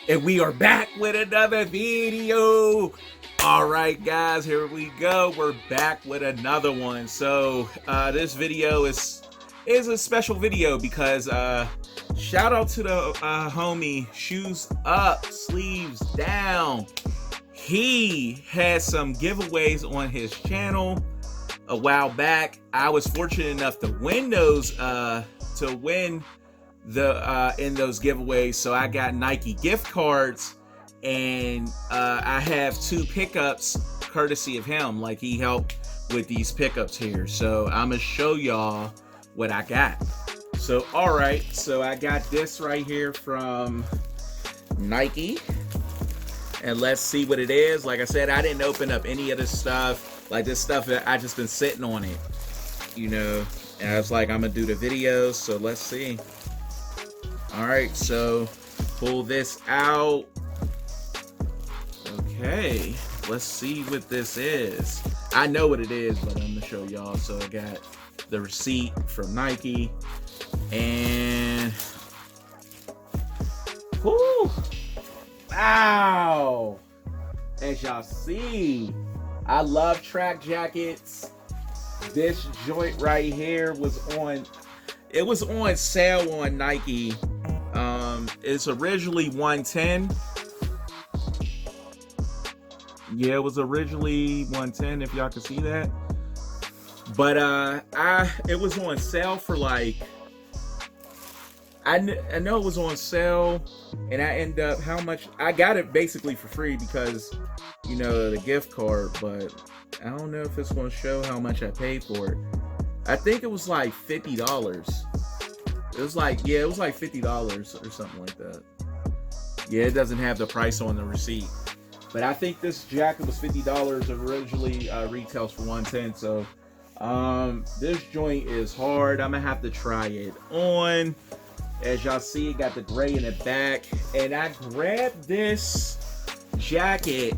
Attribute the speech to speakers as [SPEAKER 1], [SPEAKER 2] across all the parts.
[SPEAKER 1] And we are back with another video. All right, guys, here we go. We're back with another one. So this video is a special video because shout out to the homie Shoes Up, Sleeves Down. He had some giveaways on his channel a while back. I was fortunate enough to win those in those giveaways. So I got Nike gift cards, and I have 2 pickups courtesy of him. Like, he helped with these pickups here. So I'm gonna show y'all what I got. So all right, so I got this right here from Nike, and let's see what it is. Like I said, I didn't open up any of this stuff. Like, this stuff, I just been sitting on it, you know, and I was like, I'm gonna do the video, so let's see. All right, so pull this out. Okay, let's see what this is. I know what it is, but I'm gonna show y'all. So I got the receipt from Nike, and whoo, wow! As y'all see, I love track jackets. This joint right here was on. It was on sale on Nike. It's originally $110. Yeah, it was originally $110, if y'all can see that. But it was on sale for like, I know it was on sale, and I end up, how much? I got it basically for free because, you know, the gift card, but I don't know if it's going to show how much I paid for it. I think it was like $50. It was like, yeah, it was like $50 or something like that. Yeah, it doesn't have the price on the receipt. But I think this jacket was $50. Originally retails for $110. So this joint is hard. I'm gonna have to try it on. As y'all see, it got the gray in the back. And I grabbed this jacket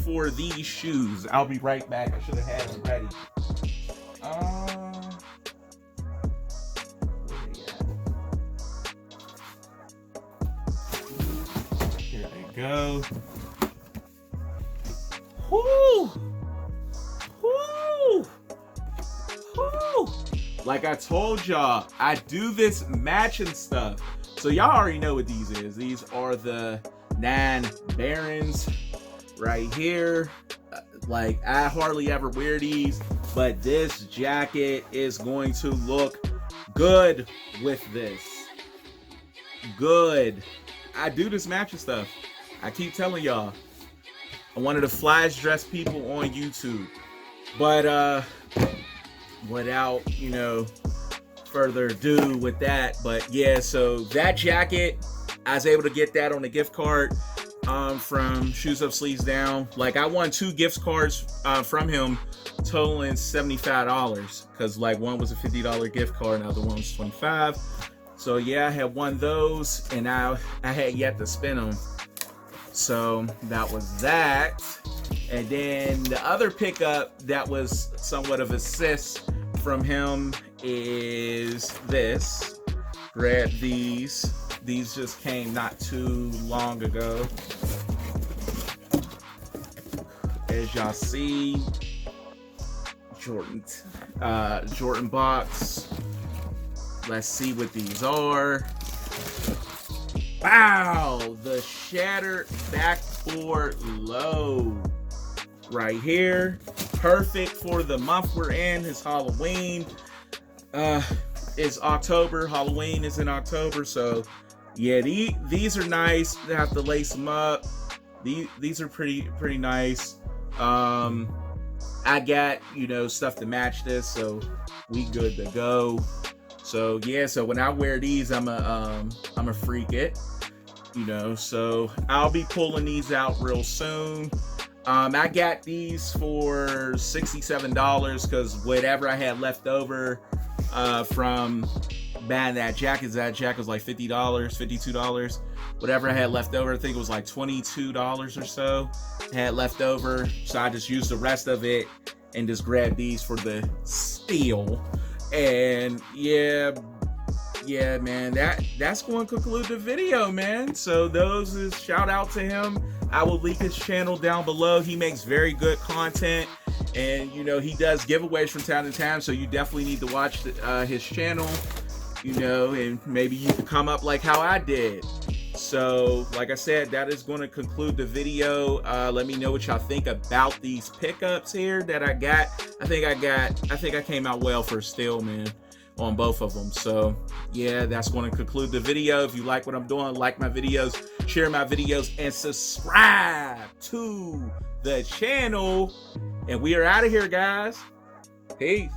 [SPEAKER 1] for these shoes. I'll be right back. I should have had them ready. Go. Whoo! Whoo! Whoo! Like I told y'all, I do this matching stuff. So y'all already know what these is. These are the 9 Barons right here. Like, I hardly ever wear these, but this jacket is going to look good with this. Good. I do this matching stuff. I keep telling y'all, I'm one of the flyest dressed people on YouTube. But without, you know, further ado with that, but yeah, so that jacket, I was able to get that on a gift card from Shoes Up Sleeves Down. Like, I won 2 gift cards from him, totaling $75, because like one was a $50 gift card and the other one was $25. So yeah, I had won those, and I had yet to spin them. So that was that. And then the other pickup that was somewhat of assist from him is this. Grab these. These just came not too long ago. As y'all see, Jordan box. Let's see what these are. Wow, the shattered backboard low right here. Perfect for the month we're in. It's Halloween. It's October. Halloween is in October, so yeah, these are nice. They have to lace them up. These are pretty nice. I got, you know, stuff to match this, so we good to go. So yeah, so when I wear these, I'm a freak it, you know. So I'll be pulling these out real soon. I got these for $67 because whatever I had left over from buying that jacket was like $50, $52. Whatever I had left over, I think it was like $22 or so had left over. So I just used the rest of it and just grabbed these for the steal. And yeah, yeah, man, that's going to conclude the video, man. So those is shout out to him. I will link his channel down below. He makes very good content, and you know, he does giveaways from time to time, so you definitely need to watch his channel, you know, and maybe you can come up like how I did. So like I said, that is going to conclude the video. Let me know what y'all think about these pickups here that I got. I think I came out well for steel, man, on both of them. So yeah, that's going to conclude the video. If you like what I'm doing, like my videos, share my videos, and subscribe to the channel. And we are out of here, guys. Peace.